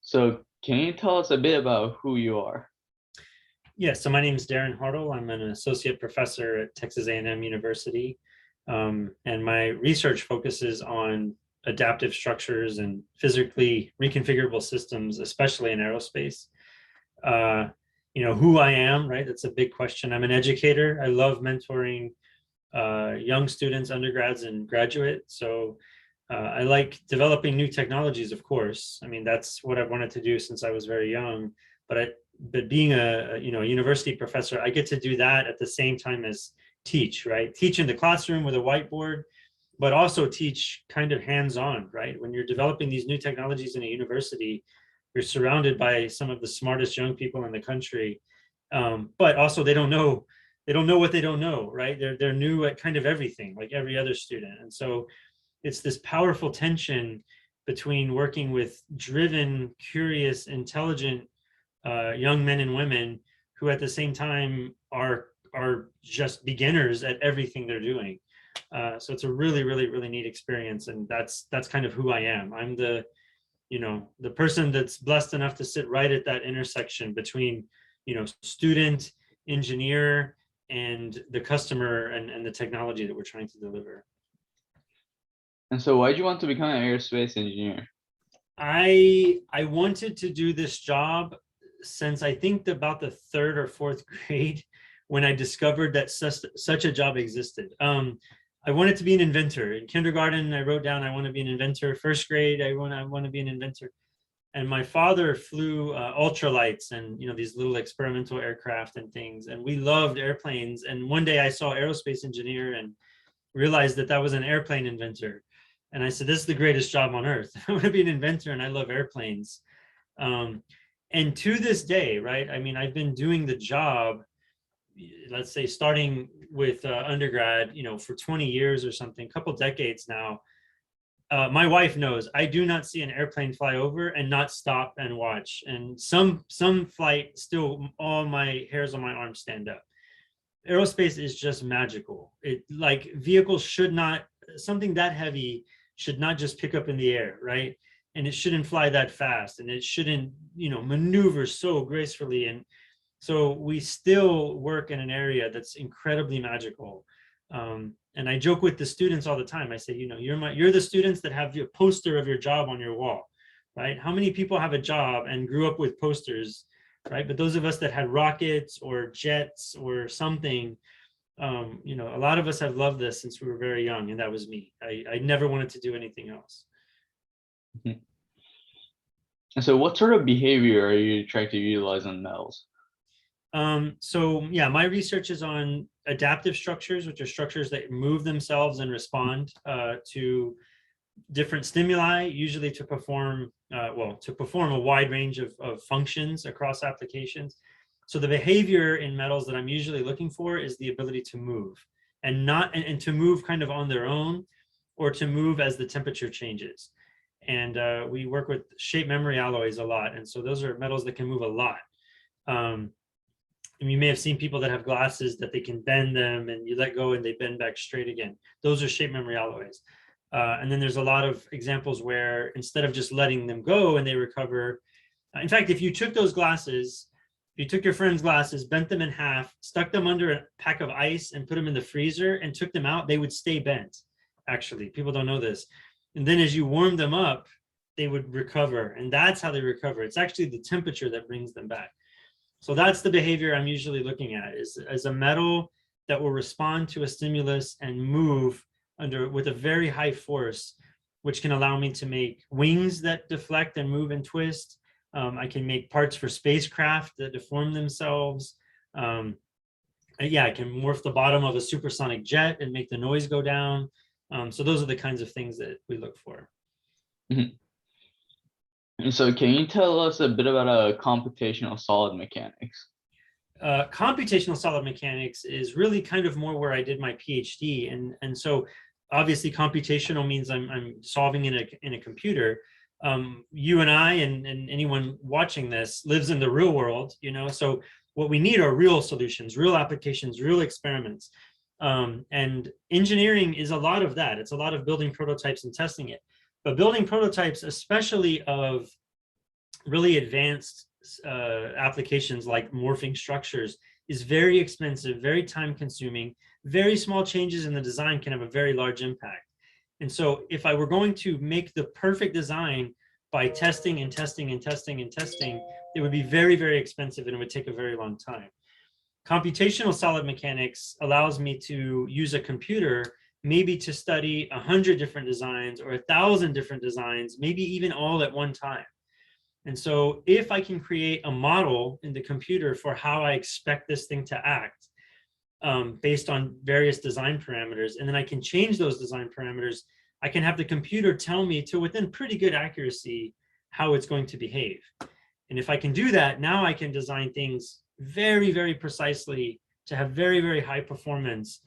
So can you tell us a bit about who you are? Yeah, so my name is Darren Hartl. I'm an associate professor at Texas A&M University, and my research focuses on adaptive structures and physically reconfigurable systems, especially in aerospace. Uh, who I am, right? That's a big question. I'm an educator. I love mentoring young students, undergrads, and graduates. So I like developing new technologies, of course. I mean, that's what I've wanted to do since I was very young. But but being a university professor, I get to do that at the same time as teach, right? Teach in the classroom with a whiteboard, but also teach kind of hands-on, right? When you're developing these new technologies in a university, you're surrounded by some of the smartest young people in the country, but also they don't know what they don't know, right? They're new at kind of everything, like every other student, and so it's this powerful tension between working with driven, curious, intelligent young men and women who at the same time are just beginners at everything they're doing. So it's a really, really, really neat experience, and that's kind of who I am. I'm the person that's blessed enough to sit right at that intersection between student, engineer, and the customer and the technology that we're trying to deliver. And so why did you want to become an aerospace engineer? I wanted to do this job since I think about the third or fourth grade when I discovered that such a job existed. I wanted to be an inventor. In kindergarten, I wrote down I want to be an inventor. First grade, I want to be an inventor. And my father flew ultralights and these little experimental aircraft and things, and we loved airplanes. And one day I saw aerospace engineer and realized that that was an airplane inventor. And I said, this is the greatest job on earth. I want to be an inventor and I love airplanes. Um, and to this day, right? I mean, I've been doing the job, let's say starting with undergrad, for 20 years or something, a couple decades now. My wife knows I do not see an airplane fly over and not stop and watch. And some flight still, all my hairs on my arm stand up. Aerospace is just magical. It like vehicles should not, something that heavy should not just pick up in the air, right? And it shouldn't fly that fast, and it shouldn't, maneuver so gracefully. And so we still work in an area that's incredibly magical. And I joke with the students all the time. I say, you're the students that have your poster of your job on your wall, right? How many people have a job and grew up with posters, right? But those of us that had rockets or jets or something, a lot of us have loved this since we were very young, and that was me. I never wanted to do anything else. Mhm. And so what sort of behavior are you trying to utilize on metals? So yeah, my research is on adaptive structures, which are structures that move themselves and respond to different stimuli, usually to perform a wide range of functions across applications. So the behavior in metals that I'm usually looking for is the ability to move, and to move kind of on their own, or to move as the temperature changes. And we work with shape memory alloys a lot, and so those are metals that can move a lot. And you may have seen people that have glasses that they can bend them, and you let go and they bend back straight again. Those are shape memory alloys. And then there's a lot of examples where instead of just letting them go and they recover, in fact, if you took those glasses, if you took your friend's glasses, bent them in half, stuck them under a pack of ice and put them in the freezer and took them out, they would stay bent. Actually, people don't know this. And then as you warm them up, they would recover. And that's how they recover. It's actually the temperature that brings them back. So that's the behavior I'm usually looking at, is as a metal that will respond to a stimulus and move with a very high force, which can allow me to make wings that deflect and move and twist. I can make parts for spacecraft that deform themselves. Yeah, I can morph the bottom of a supersonic jet and make the noise go down. So those are the kinds of things that we look for. Mhm. And so can you tell us a bit about computational solid mechanics? Computational solid mechanics is really kind of more where I did my PhD, and so obviously computational means I'm solving in a computer. You and I and anyone watching this lives in the real world, so what we need are real solutions, real applications, real experiments. And engineering is a lot of that. It's a lot of building prototypes and testing it, but building prototypes, especially of really advanced applications like morphing structures is very expensive, very time consuming. Very small changes in the design can have a very large impact. And so if I were going to make the perfect design by testing and testing and testing and testing, it would be very, very expensive and it would take a very long time. Computational solid mechanics allows me to use a computer maybe to study 100 different designs or 1,000 different designs, maybe even all at one time. And so if I can create a model in the computer for how I expect this thing to act based on various design parameters, and then I can change those design parameters, I can have the computer tell me to within pretty good accuracy how it's going to behave. And if I can do that, now I can design things very, very precisely to have very, very high performance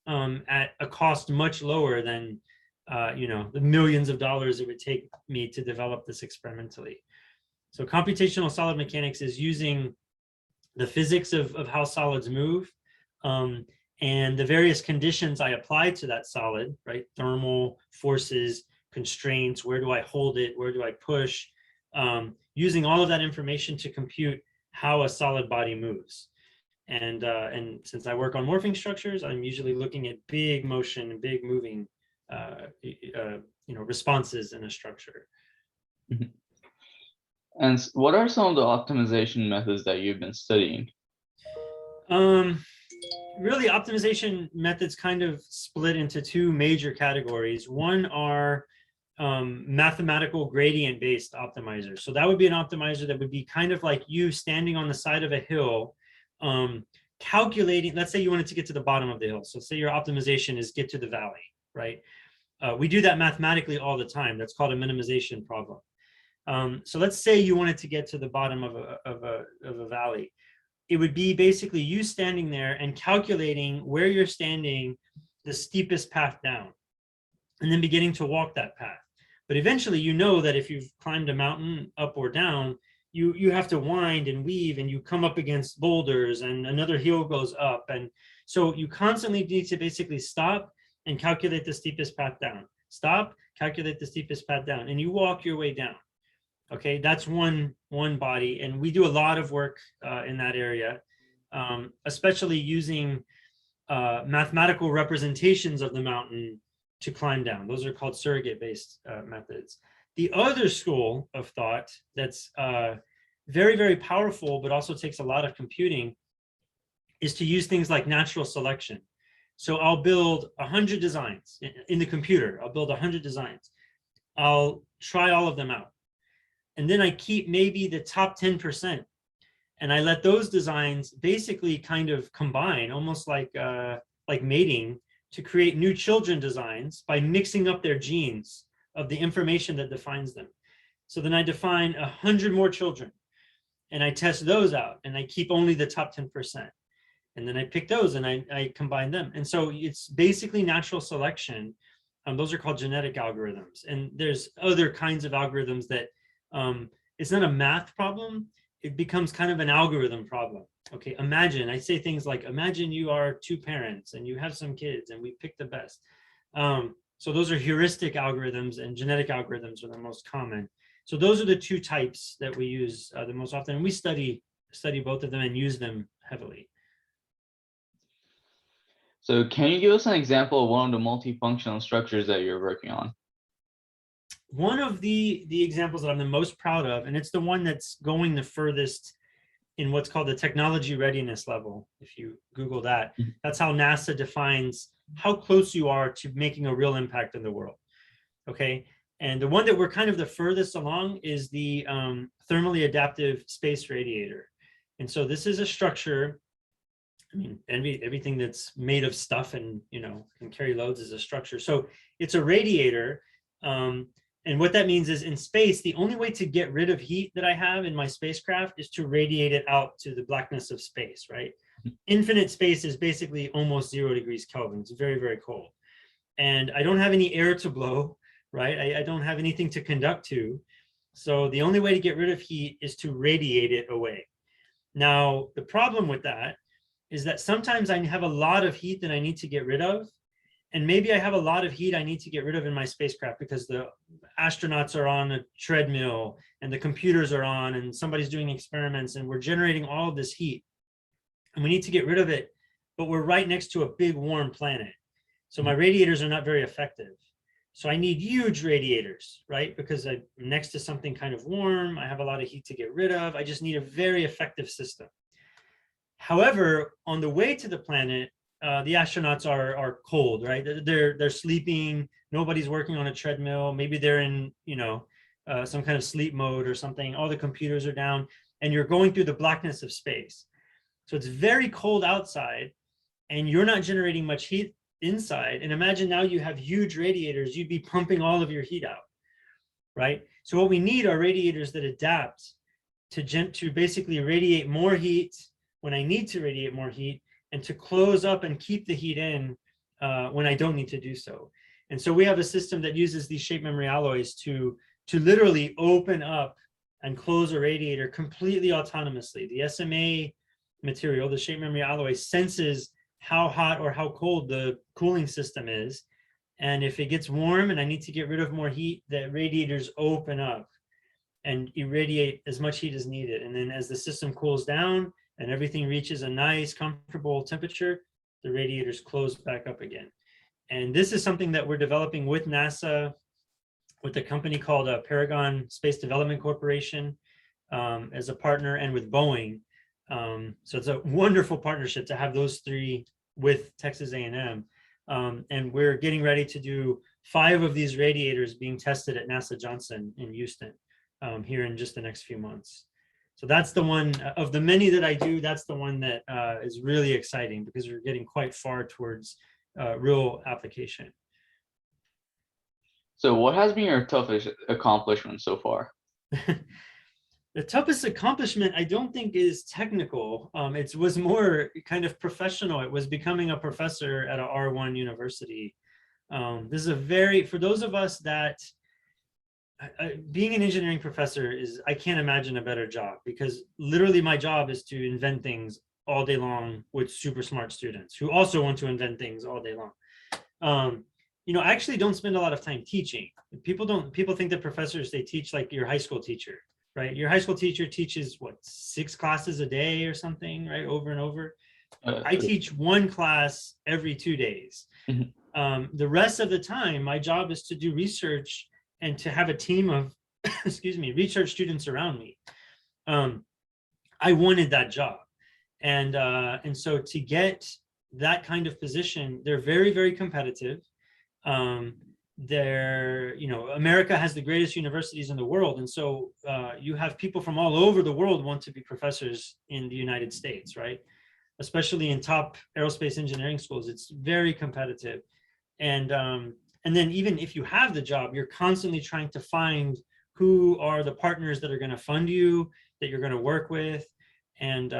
at a cost much lower than the millions of dollars it would take me to develop this experimentally. So computational solid mechanics is using the physics of how solids move and the various conditions I apply to that solid, right? Thermal forces, constraints, where do I hold it, where do I push, using all of that information to compute how a solid body moves. And since I work on morphing structures, I'm usually looking at big motion and big moving responses in a structure. And what are some of the optimization methods that you've been studying? Really, optimization methods kind of split into two major categories. One are mathematical gradient-based optimizers. So that would be an optimizer that would be kind of like you standing on the side of a hill, calculating, let's say you wanted to get to the bottom of the hill. So say your optimization is get to the valley, right? We do that mathematically all the time. That's called a minimization problem. So let's say you wanted to get to the bottom of a valley. It would be basically you standing there and calculating where you're standing, the steepest path down, and then beginning to walk that path. But eventually, you know that if you've climbed a mountain up or down, you have to wind and weave, and you come up against boulders, and another hill goes up. And so you constantly need to basically stop and calculate the steepest path down. Stop, calculate the steepest path down, and you walk your way down. Okay, that's one body, and we do a lot of work in that area, especially using mathematical representations of the mountain to climb down. Those are called surrogate-based methods. The other school of thought that's very, very powerful, but also takes a lot of computing, is to use things like natural selection. So I'll build 100 designs in the computer. I'll build 100 designs. I'll try all of them out. And then I keep maybe the top 10%. And I let those designs basically kind of combine, almost like mating, to create new children designs by mixing up their genes of the information that defines them. So then I define 100 more children, and I test those out, and I keep only the top 10%. And then I pick those and I combine them. And so it's basically natural selection. Those are called genetic algorithms. And there's other kinds of algorithms that it's not a math problem. It becomes kind of an algorithm problem. Okay, imagine, I say things like, imagine you are two parents and you have some kids and we pick the best. So those are heuristic algorithms, and genetic algorithms are the most common. So those are the two types that we use the most often. And we study both of them and use them heavily. So can you give us an example of one of the multifunctional structures that you're working on? One of the examples that I'm the most proud of, and it's the one that's going the furthest in what's called the technology readiness level. If you Google that, that's how NASA defines how close you are to making a real impact in the world. Okay. And the one that we're kind of the furthest along is the thermally adaptive space radiator. And so this is a structure. I mean, everything that's made of stuff and, can carry loads is a structure. So it's a radiator. And what that means is in space, the only way to get rid of heat that I have in my spacecraft is to radiate it out to the blackness of space, right? Infinite space is basically almost 0 degrees Kelvin. It's very, very cold. And I don't have any air to blow, right? I don't have anything to conduct to. So the only way to get rid of heat is to radiate it away. Now, the problem with that is that sometimes I have a lot of heat that I need to get rid of. and maybe I have a lot of heat I need to get rid of in my spacecraft because the astronauts are on a treadmill and the computers are on and somebody's doing experiments and we're generating all of this heat and we need to get rid of it, but we're right next to a big warm planet. So my radiators are not very effective. So I need huge radiators, right? Because I'm next to something kind of warm. I have a lot of heat to get rid of. I just need a very effective system. However, on the way to the planet, the astronauts are cold, right? They're sleeping. Nobody's working on a treadmill. Maybe they're in, some kind of sleep mode or something. All the computers are down, and you're going through the blackness of space. So it's very cold outside, and you're not generating much heat inside. And imagine now you have huge radiators. You'd be pumping all of your heat out, right? So what we need are radiators that adapt to basically radiate more heat when I need to radiate more heat, and to close up and keep the heat in when I don't need to do so. And so we have a system that uses these shape memory alloys to literally open up and close a radiator completely autonomously. The SMA material, the shape memory alloy, senses how hot or how cold the cooling system is. And if it gets warm and I need to get rid of more heat, the radiators open up and irradiate as much heat as needed. And then as the system cools down and everything reaches a nice, comfortable temperature, the radiators close back up again. And this is something that we're developing with NASA, with a company called Paragon Space Development Corporation as a partner, and with Boeing. So it's a wonderful partnership to have those three with Texas A&M. And we're getting ready to do 5 of these radiators being tested at NASA Johnson in Houston here in just the next few months. So that's the one of the many that I do. That's the one that is really exciting because we're getting quite far towards real application. So what has been your toughest accomplishment so far? The toughest accomplishment, I don't think, is technical. It was more kind of professional. It was becoming a professor at a R1 university. This is for those of us that, being an engineering professor is, I can't imagine a better job, because literally my job is to invent things all day long with super smart students who also want to invent things all day long. I actually don't spend a lot of time teaching. People think that professors, they teach like your high school teacher. Right, your high school teacher teaches what, 6 classes a day or something, right, over and over. I teach 1 class every 2 days. The rest of the time, my job is to do research and to have a team of, research students around me. I wanted that job, and so to get that kind of position, they're very, very competitive. America has the greatest universities in the world, and so you have people from all over the world want to be professors in the United States, right? Especially in top aerospace engineering schools, it's very competitive. And then even if you have the job, you're constantly trying to find who are the partners that are going to fund you, that you're going to work with, and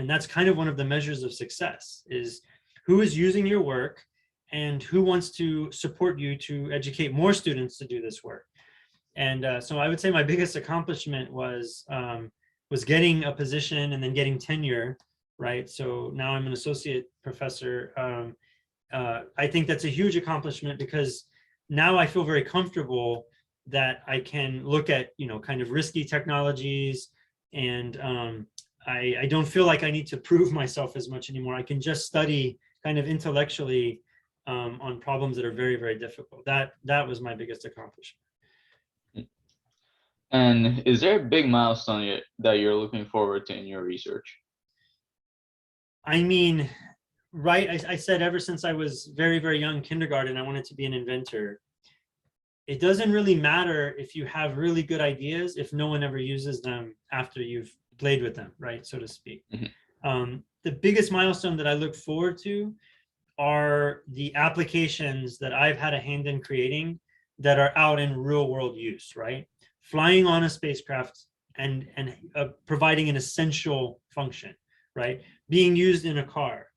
that's kind of one of the measures of success, is who is using your work and who wants to support you to educate more students to do this work. And so I would say my biggest accomplishment was getting a position and then getting tenure, right? So now I'm an associate professor. I think that's a huge accomplishment because now I feel very comfortable that I can look at, kind of risky technologies, and I don't feel like I need to prove myself as much anymore. I can just study kind of intellectually on problems that are very, very difficult. That was my biggest accomplishment. And is there a big milestone that you're looking forward to in your research? I mean, right, I said ever since I was very, very young, kindergarten, I wanted to be an inventor. It doesn't really matter if you have really good ideas if no one ever uses them after you've played with them, right, so to speak. The biggest milestone that I look forward to are the applications that I've had a hand in creating that are out in real world use, right? Flying on a spacecraft and providing an essential function, right? Being used in a car,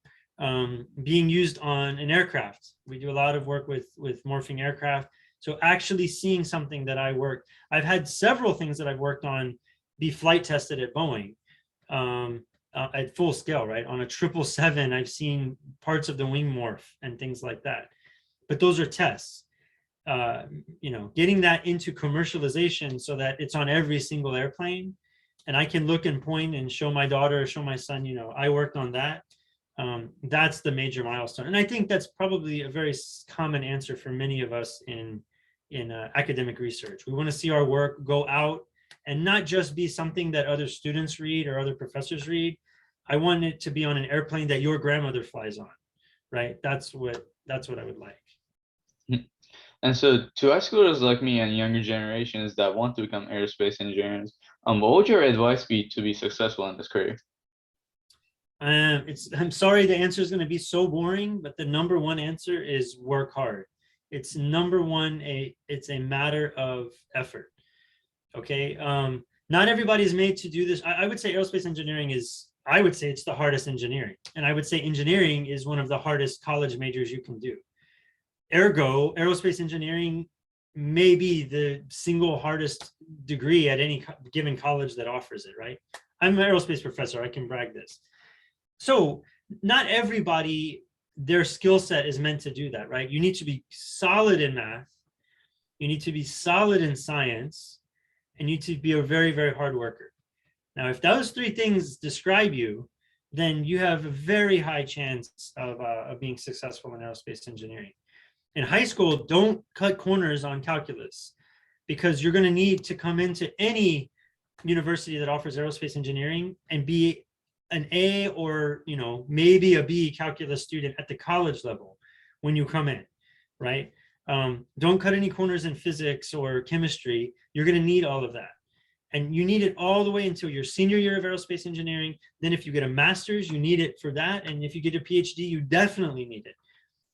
being used on an aircraft. We do a lot of work with morphing aircraft. So actually seeing something that I've had several things that I've worked on be flight tested at Boeing. At full scale, right? On a 777, I've seen parts of the wing morph and things like that. but those are tests. Getting that into commercialization so that it's on every single airplane, and I can look and point and show my daughter, show my son, I worked on that. That's the major milestone, and I think that's probably a very common answer for many of us in academic research. We want to see our work go out and not just be something that other students read or other professors read. I want it to be on an airplane that your grandmother flies on, right? That's what I would like. And so to high schoolers like me and younger generations that want to become aerospace engineers, what would your advice be to be successful in this career? I'm sorry, the answer is going to be so boring, but the number one answer is work hard. It's number one. It's a matter of effort. Okay. Not everybody's made to do this. I would say aerospace engineering I would say it's the hardest engineering. And I would say engineering is one of the hardest college majors you can do. Ergo, aerospace engineering may be the single hardest degree at any given college that offers it, right? I'm an aerospace professor. I can brag this. So not everybody, their skill set is meant to do that, right? You need to be solid in math. You need to be solid in science, and you need to be a very, very hard worker. Now, if those three things describe you, then you have a very high chance of being successful in aerospace engineering. In high school, don't cut corners on calculus, because you're going to need to come into any university that offers aerospace engineering and be an A or maybe a B calculus student at the college level when you come in, right? Don't cut any corners in physics or chemistry. You're going to need all of that. And you need it all the way until your senior year of aerospace engineering. Then if you get a master's, you need it for that. And if you get a PhD, you definitely need it.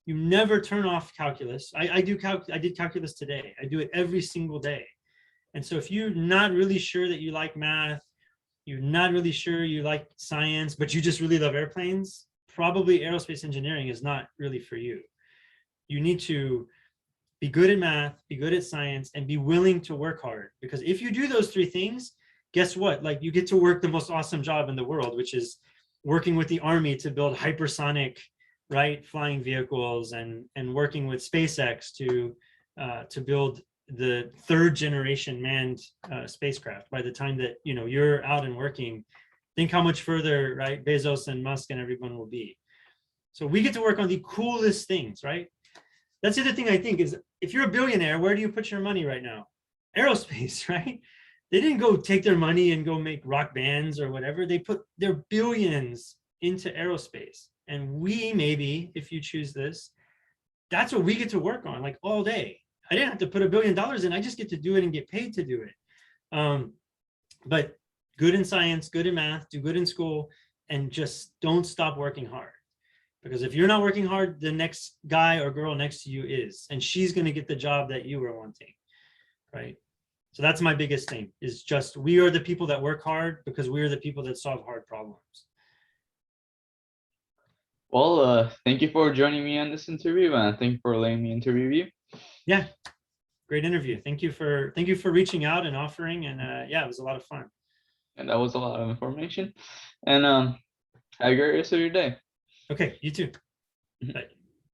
You never turn off calculus. I did calculus today. I do it every single day. And so if you're not really sure that you like math, you're not really sure you like science, but you just really love airplanes, probably aerospace engineering is not really for you. You need to be good at math, be good at science, and be willing to work hard. Because if you do those three things, guess what? Like, you get to work the most awesome job in the world, which is working with the Army to build hypersonic, right, flying vehicles, and working with SpaceX to build the third generation manned spacecraft. By the time that you're out and working, think how much further, right, Bezos and Musk and everyone will be. So we get to work on the coolest things, right? That's the other thing I think is, if you're a billionaire, where do you put your money right now? Aerospace, right? They didn't go take their money and go make rock bands or whatever. They put their billions into aerospace. And we, maybe, if you choose this, that's what we get to work on, like, all day. I didn't have to put $1 billion in. I just get to do it and get paid to do it. But good in science, good in math, do good in school, and just don't stop working hard. Because if you're not working hard, the next guy or girl next to you is, and she's going to get the job that you were wanting, right? So that's my biggest thing, is just, we are the people that work hard because we are the people that solve hard problems. Well, thank you for joining me on this interview, and thank you for letting me interview you. Yeah, great interview. Thank you for reaching out and offering, and yeah, it was a lot of fun. And that was a lot of information. And have a great rest of your day. Okay, you too. Bye.